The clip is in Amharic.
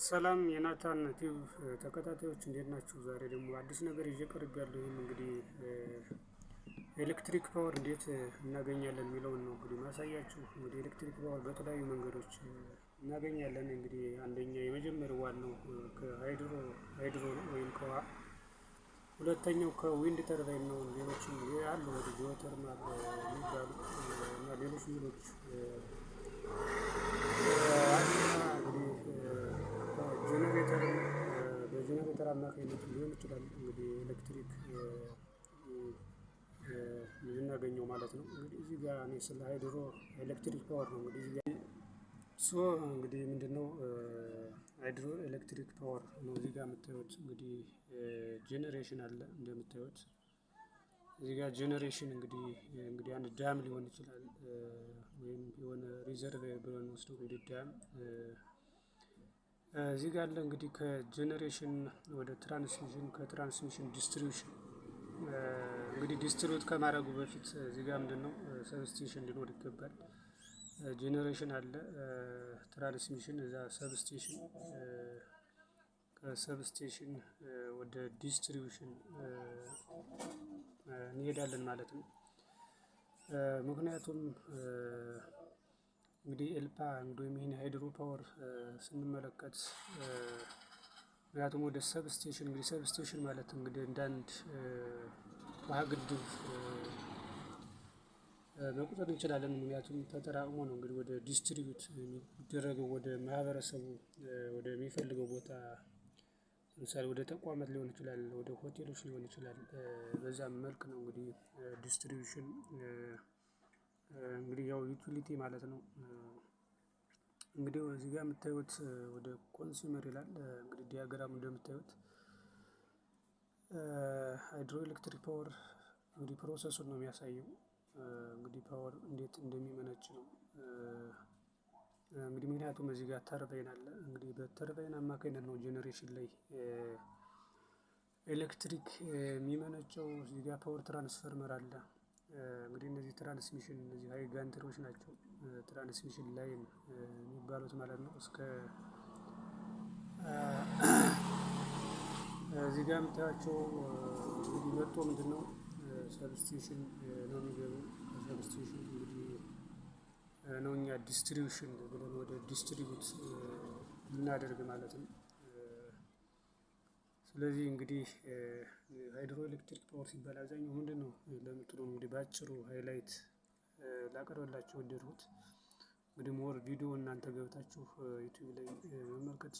ሰላም የናታን ቲዩብ ተከታታዮች እንዴት ናችሁ? ዛሬ ደግሞ አዲስ ነገር ይዤ ቀርቤያለሁ። ይህም እንግዲህ ኤሌክትሪክ ፓወር እንዴት እናገኛለን የሚለውን ነው እንግዲህ ማሳያችሁ። እንግዲህ ኤሌክትሪክ ፓወር በተለያዩ መንገዶች እናገኛለን። እንግዲህ አንደኛ የመጀመሪያው ዋናው ከሃይድሮ ነው ወይም ከውሃ። ሁለተኛው ከዊንድ ተርባይን ነው። ሌሎችም አሉ ወደ ጂኦተርማል የሚባሉ እና ሌሎች በጀነሬተር አማካኝነት ሊሆን ይችላል እንግዲህ ኤሌክትሪክ የምናገኘው ማለት ነው። እንግዲህ እዚህ ጋር እኔ ስለ ሃይድሮ ኤሌክትሪክ ፓወር ነው እንግዲህ እዚህ ጋር እንግዲህ ምንድነው ሃይድሮ ኤሌክትሪክ ፓወር ነው። እዚህ ጋር የምታዩት እንግዲህ ጄኔሬሽን አለ እንደምታዩት እዚህ ጋር ጄኔሬሽን እንግዲህ አንድ ዳም ሊሆን ይችላል ወይም የሆነ ሪዘርቫየር ብለን ወስደው እንግዲህ ዳም እዚህ ጋር አለ። እንግዲህ ከጄኔሬሽን ወደ ትራንስሚሽን ከትራንስሚሽን ዲስትሪቢዩሽን እንግዲህ ዲስትሪቢዩት ከማድረጉ በፊት እዚህ ጋር ምንድነው ሰብስቴሽን ሊኖር ይገባል። ጄኔሬሽን አለ ትራንስሚሽን እዛ ሰብስቴሽን ከሰብስቴሽን ወደ ዲስትሪቢዩሽን እንሄዳለን ማለት ነው። ምክንያቱም እንግዲህ ኤልፓ ወይም ይሄን ሃይድሮ ፓወር ስንመለከት ምክንያቱም ወደ ሰብስቴሽን እንግዲህ ሰብስቴሽን ማለት እንግዲህ እንደ አንድ ውሃ ግድብ መቁጠር እንችላለን። ምክንያቱም ተጠራቅሞ ነው እንግዲህ ወደ ዲስትሪቢዩት የሚደረገው ወደ ማህበረሰቡ ወደሚፈልገው ቦታ ለምሳሌ ወደ ተቋማት ሊሆን ይችላል ወደ ሆቴሎች ሊሆን ይችላል። በዛም መልክ ነው እንግዲህ ዲስትሪቢዩሽን እንግዲህ ያው ዩቲሊቲ ማለት ነው። እንግዲህ እዚህ ጋር የምታዩት ወደ ኮንሱመር ይላል እንግዲህ ዲያግራሙ እንደምታዩት ሃይድሮ ኤሌክትሪክ ፓወር እንግዲህ ፕሮሰሱን ነው የሚያሳየው። እንግዲህ ፓወር እንዴት እንደሚመነጭ ነው። እንግዲህ ምክንያቱም እዚህ ጋር ተርባይን አለ እንግዲህ በተርባይን አማካኝነት ነው ጄኔሬሽን ላይ ኤሌክትሪክ የሚመነጨው። እዚህ ጋር ፓወር ትራንስፈርመር አለ። እንግዲህ እነዚህ ትራንስሚሽን እነዚህ ሃይ ጋንትሮች ናቸው ትራንስሚሽን ላይን የሚባሉት ማለት ነው። እስከ እዚህ ጋር የምታያቸው እንግዲህ መጥቶ ምንድነው ሰብስቴሽን ነው የሚገቡ ሰብስቴሽን እንግዲህ ነው እኛ ዲስትሪቢዩሽን ብለን ወደ ዲስትሪቢዩት የምናደርግ ማለት ነው። ስለዚህ እንግዲህ ሃይድሮ ኤሌክትሪክ ፓወር ሲባል አብዛኛው ምንድነው ለምትሉ እንግዲህ በአጭሩ ሃይላይት ላቀርብላችሁ የወደድኩት እንግዲህ ሞር ቪዲዮ እናንተ ገብታችሁ ዩቲዩብ ላይ መመልከት